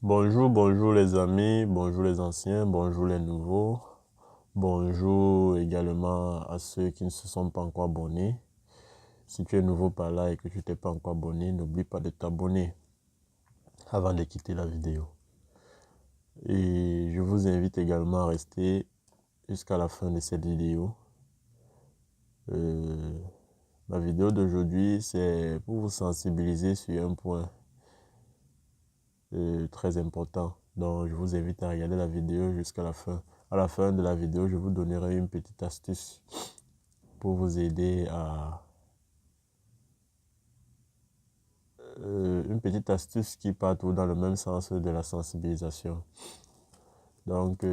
Bonjour, bonjour les amis, bonjour les anciens, bonjour les nouveaux, bonjour également à ceux qui ne se sont pas encore abonnés. Si tu es nouveau par là et que tu t'es pas encore abonné, n'oublie pas de t'abonner avant de quitter la vidéo. Et je vous invite également à rester jusqu'à la fin de cette vidéo. La vidéo d'aujourd'hui, c'est pour vous sensibiliser sur un point très important. Donc, je vous invite à regarder la vidéo jusqu'à la fin. À la fin de la vidéo, je vous donnerai une petite astuce pour vous aider à... une petite astuce qui part tout dans le même sens de la sensibilisation. Donc,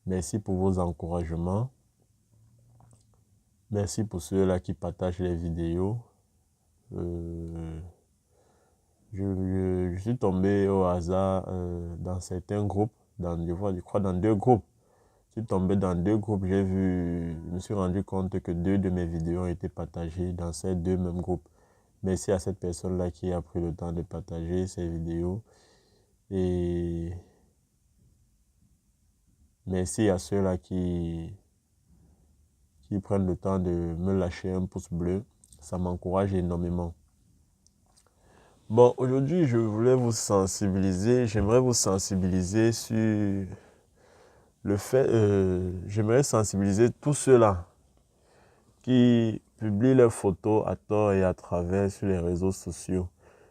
merci pour vos encouragements. Merci pour ceux-là qui partagent les vidéos. Je suis tombé au hasard dans certains groupes, je crois dans deux groupes. Je suis tombé dans deux groupes, je me suis rendu compte que deux de mes vidéos ont été partagées dans ces deux mêmes groupes. Merci à cette personne-là qui a pris le temps de partager ces vidéos. Et merci à ceux-là qui prennent le temps de me lâcher un pouce bleu. Ça m'encourage énormément. Bon, aujourd'hui, je voulais vous sensibiliser. J'aimerais vous sensibiliser sur le fait... j'aimerais sensibiliser tous ceux-là qui publient leurs photos à tort et à travers sur les réseaux sociaux.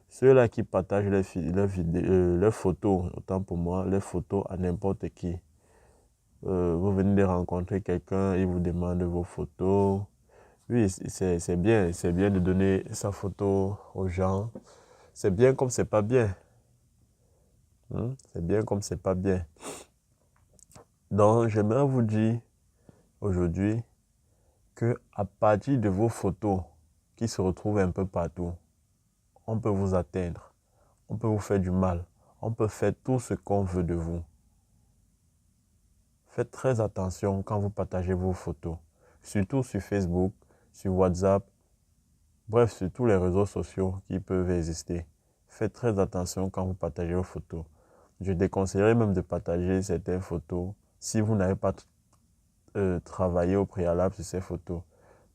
Ceux-là qui partagent leurs photos, autant pour moi, leurs photos à n'importe qui. Vous venez de rencontrer quelqu'un, il vous demande vos photos. Oui, c'est bien de donner sa photo aux gens. C'est bien comme c'est pas bien. C'est bien comme c'est pas bien. Donc, j'aimerais vous dire aujourd'hui que à partir de vos photos qui se retrouvent un peu partout, on peut vous atteindre, on peut vous faire du mal, on peut faire tout ce qu'on veut de vous. Faites très attention quand vous partagez vos photos, surtout sur Facebook, sur WhatsApp, bref, sur tous les réseaux sociaux qui peuvent exister. Faites très attention quand vous partagez vos photos. Je déconseillerais même de partager certaines photos si vous n'avez pas travaillé au préalable sur ces photos.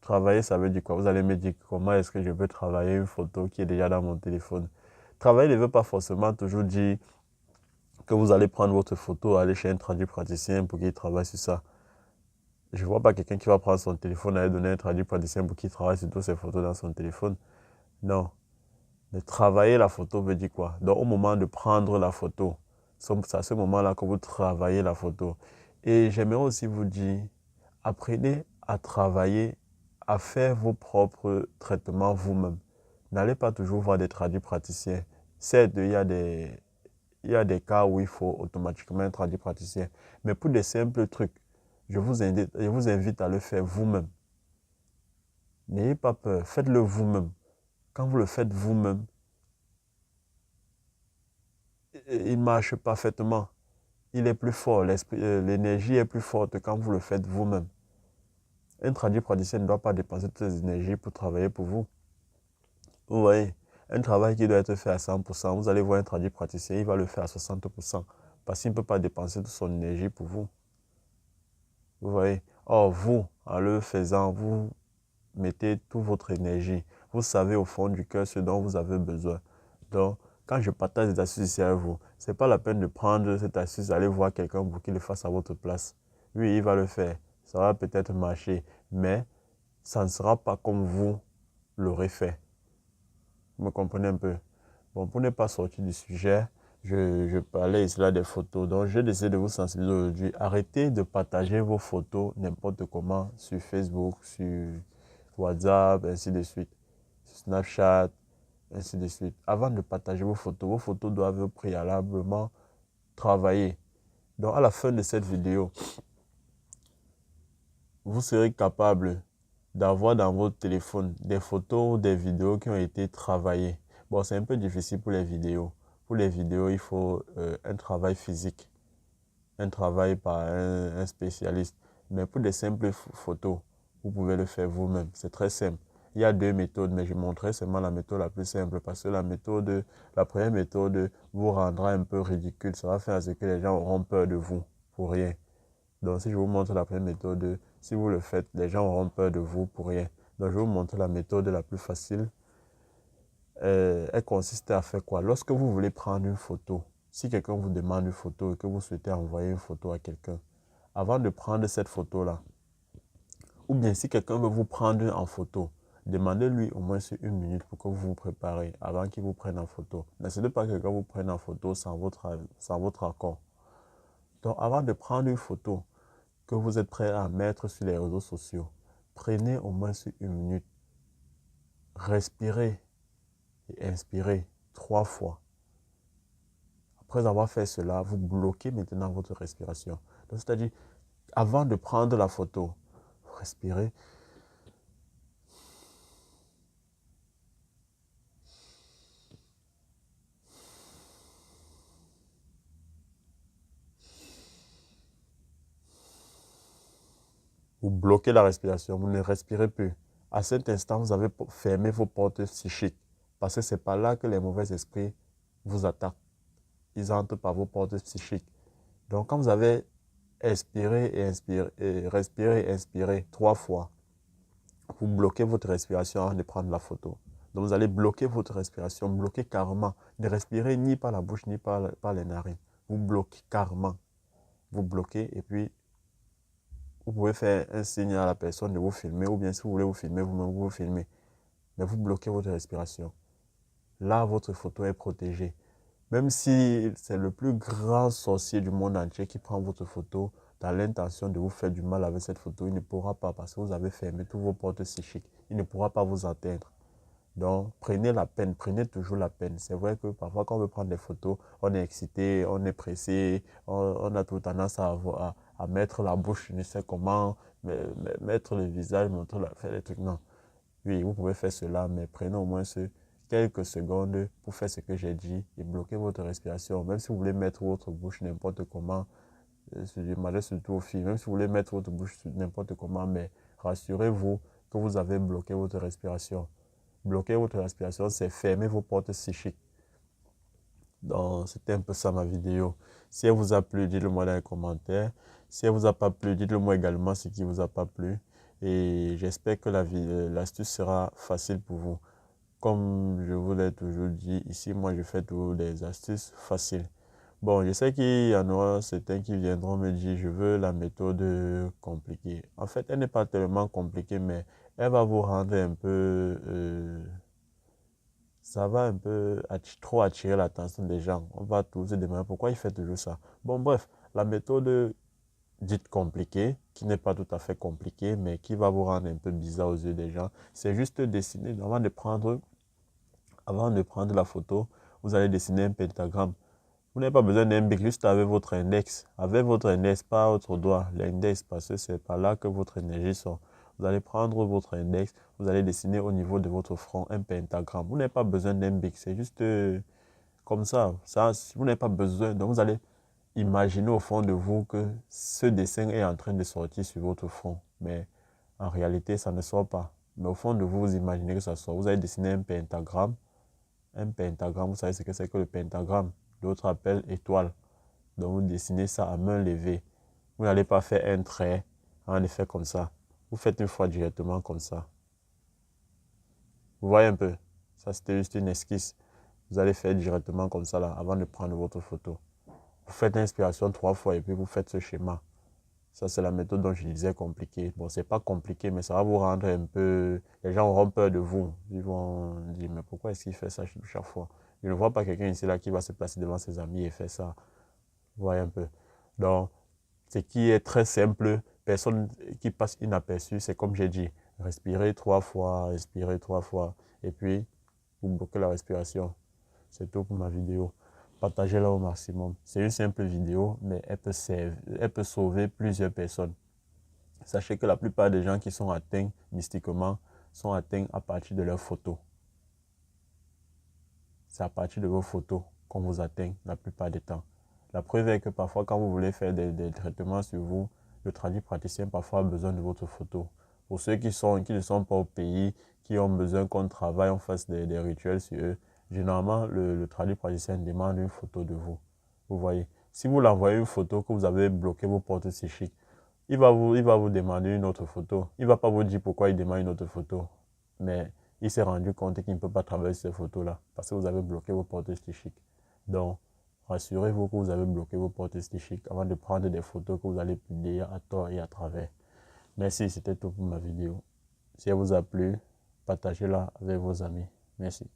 Travailler, ça veut dire quoi? Vous allez me dire comment est-ce que je peux travailler une photo qui est déjà dans mon téléphone. Travailler ne veut pas forcément toujours dire que vous allez prendre votre photo, aller chez un traduit praticien pour qu'il travaille sur ça. Je ne vois pas quelqu'un qui va prendre son téléphone et aller donner un traduit praticien pour qu'il travaille sur toutes ses photos dans son téléphone. Non. De travailler la photo veut dire quoi? Donc, au moment de prendre la photo, c'est à ce moment-là que vous travaillez la photo. Et j'aimerais aussi vous dire, apprenez à travailler, à faire vos propres traitements vous-même. N'allez pas toujours voir des traduits praticiens. Certes, il y a des cas où il faut automatiquement un traduit praticien. Mais pour des simples trucs, je vous invite à le faire vous-même. N'ayez pas peur, faites-le vous-même. Quand vous le faites vous-même, il marche parfaitement. Il est plus fort, l'énergie est plus forte quand vous le faites vous-même. Un traduit praticien ne doit pas dépenser toutes ses énergies pour travailler pour vous. Vous voyez, un travail qui doit être fait à 100%, vous allez voir un traduit praticien, il va le faire à 60%, parce qu'il ne peut pas dépenser toute son énergie pour vous. Vous voyez, or vous, en le faisant, vous mettez toute votre énergie. Vous savez au fond du cœur ce dont vous avez besoin. Donc, quand je partage des astuces ici avec vous, ce n'est pas la peine de prendre cette astuce, d'aller voir quelqu'un pour qu'il le fasse à votre place. Oui, il va le faire. Ça va peut-être marcher, mais ça ne sera pas comme vous l'aurez fait. Vous me comprenez un peu? Bon, pour ne pas sortir du sujet, je parlais ici là des photos. Donc, j'ai décidé de vous sensibiliser aujourd'hui. Arrêtez de partager vos photos n'importe comment sur Facebook, sur WhatsApp, ainsi de suite, sur Snapchat, ainsi de suite. Avant de partager vos photos doivent préalablement travailler. Donc, à la fin de cette vidéo, vous serez capable d'avoir dans votre téléphone des photos ou des vidéos qui ont été travaillées. Bon, c'est un peu difficile pour les vidéos. Pour les vidéos, il faut un travail physique, un travail par un spécialiste. Mais pour des simples photos, vous pouvez le faire vous-même. C'est très simple. Il y a deux méthodes, mais je montrerai seulement la méthode la plus simple parce que la première méthode vous rendra un peu ridicule. Ça va faire à ce que les gens auront peur de vous pour rien. Donc, si je vous montre la première méthode, si vous le faites, les gens auront peur de vous pour rien. Donc, je vais vous montrer la méthode la plus facile. Elle consiste à faire quoi? Lorsque vous voulez prendre une photo, si quelqu'un vous demande une photo et que vous souhaitez envoyer une photo à quelqu'un, avant de prendre cette photo-là, ou bien si quelqu'un veut vous prendre en photo, demandez-lui au moins une minute pour que vous vous préparez avant qu'il vous prenne en photo. N'essayez pas que quelqu'un vous prenne en photo sans votre accord. Donc, avant de prendre une photo que vous êtes prêt à mettre sur les réseaux sociaux, prenez au moins une minute, respirez et inspirez 3 fois. Après avoir fait cela, vous bloquez maintenant votre respiration. C'est-à-dire, avant de prendre la photo, vous respirez. Vous bloquez la respiration, vous ne respirez plus. À cet instant, vous avez fermé vos portes psychiques. Parce que c'est par là que les mauvais esprits vous attaquent. Ils entrent par vos portes psychiques. Donc, quand vous avez expiré et inspiré, respiré et inspiré 3 fois, vous bloquez votre respiration avant de prendre la photo. Donc, vous allez bloquer votre respiration, bloquer carrément. Ne respirez ni par la bouche ni par les narines. Vous bloquez carrément. Vous bloquez et puis vous pouvez faire un signe à la personne de vous filmer ou bien si vous voulez vous filmer, vous-même vous filmez. Mais vous bloquez votre respiration. Là, votre photo est protégée. Même si c'est le plus grand sorcier du monde entier qui prend votre photo dans l'intention de vous faire du mal avec cette photo, il ne pourra pas parce que vous avez fermé toutes vos portes psychiques. Il ne pourra pas vous atteindre. Donc, prenez la peine, prenez toujours la peine. C'est vrai que parfois, quand on veut prendre des photos, on est excité, on est pressé, on a tout tendance à mettre la bouche, je ne sais comment, mettre le visage, faire des trucs. Non. Oui, vous pouvez faire cela, mais prenez au moins quelques secondes pour faire ce que j'ai dit et bloquer votre respiration. Même si vous voulez mettre votre bouche n'importe comment, je demandais surtout aux filles, même si vous voulez mettre votre bouche n'importe comment, mais rassurez-vous que vous avez bloqué votre respiration. Bloquer votre respiration, c'est fermer vos portes psychiques. Donc, c'était un peu ça ma vidéo. Si elle vous a plu, dites-le moi dans les commentaires. Si elle vous a pas plu, dites-le moi également ce qui vous a pas plu. Et j'espère que l'astuce sera facile pour vous. Comme je vous l'ai toujours dit, ici, moi, je fais toujours des astuces faciles. Bon, je sais qu'il y en aura certains qui viendront me dire, je veux la méthode compliquée. En fait, elle n'est pas tellement compliquée, mais elle va vous rendre un peu... ça va un peu trop attirer l'attention des gens. On va tous se demander pourquoi il fait toujours ça. Bon, bref, la méthode dite compliquée, qui n'est pas tout à fait compliquée, mais qui va vous rendre un peu bizarre aux yeux des gens, c'est juste dessiner, avant de prendre la photo, vous allez dessiner un pentagramme. Vous n'avez pas besoin d'un bic, juste avec votre index. Avec votre index, pas votre doigt, l'index, parce que c'est par là que votre énergie sort. Vous allez prendre votre index, vous allez dessiner au niveau de votre front un pentagramme. Vous n'avez pas besoin d'un bic, c'est juste comme ça. Vous n'avez pas besoin. Donc vous allez imaginer au fond de vous que ce dessin est en train de sortir sur votre front. Mais en réalité, ça ne sort pas. Mais au fond de vous, vous imaginez que ça sort. Vous allez dessiner un pentagramme. Un pentagramme, vous savez ce que c'est que le pentagramme. D'autres appellent étoile. Donc vous dessinez ça à main levée. Vous n'allez pas faire un trait avant de faire comme ça. Vous faites une fois directement comme ça. Vous voyez un peu? Ça, c'était juste une esquisse. Vous allez faire directement comme ça là, avant de prendre votre photo. Vous faites l'inspiration 3 fois et puis vous faites ce schéma. Ça, c'est la méthode dont je disais compliquée. Bon, c'est pas compliqué, mais ça va vous rendre un peu... Les gens auront peur de vous. Ils vont dire, mais pourquoi est-ce qu'il fait ça chaque fois? Je ne vois pas quelqu'un ici là qui va se placer devant ses amis et faire ça. Vous voyez un peu. Donc, ce qui est très simple, personne qui passe inaperçu, c'est comme j'ai dit, respirer 3 fois, expirer 3 fois, et puis vous bloquez la respiration. C'est tout pour ma vidéo. Partagez-la au maximum. C'est une simple vidéo, mais elle peut sauver plusieurs personnes. Sachez que la plupart des gens qui sont atteints mystiquement sont atteints à partir de leurs photos. C'est à partir de vos photos qu'on vous atteint la plupart du temps. La preuve est que parfois, quand vous voulez faire des traitements sur vous, le praticien parfois a besoin de votre photo Pour ceux qui ne sont pas au pays, qui ont besoin qu'on travaille, on fasse des rituels sur eux, généralement, le tradipraticien demande une photo de vous. Vous voyez. Si vous l'envoyez une photo que vous avez bloqué vos portes psychiques, il va vous demander une autre photo. Il ne va pas vous dire pourquoi il demande une autre photo. Mais il s'est rendu compte qu'il ne peut pas travailler ces photos-là parce que vous avez bloqué vos portes psychiques. Donc, rassurez-vous que vous avez bloqué vos portes psychiques avant de prendre des photos que vous allez publier à tort et à travers. Merci, c'était tout pour ma vidéo. Si elle vous a plu, partagez-la avec vos amis. Merci.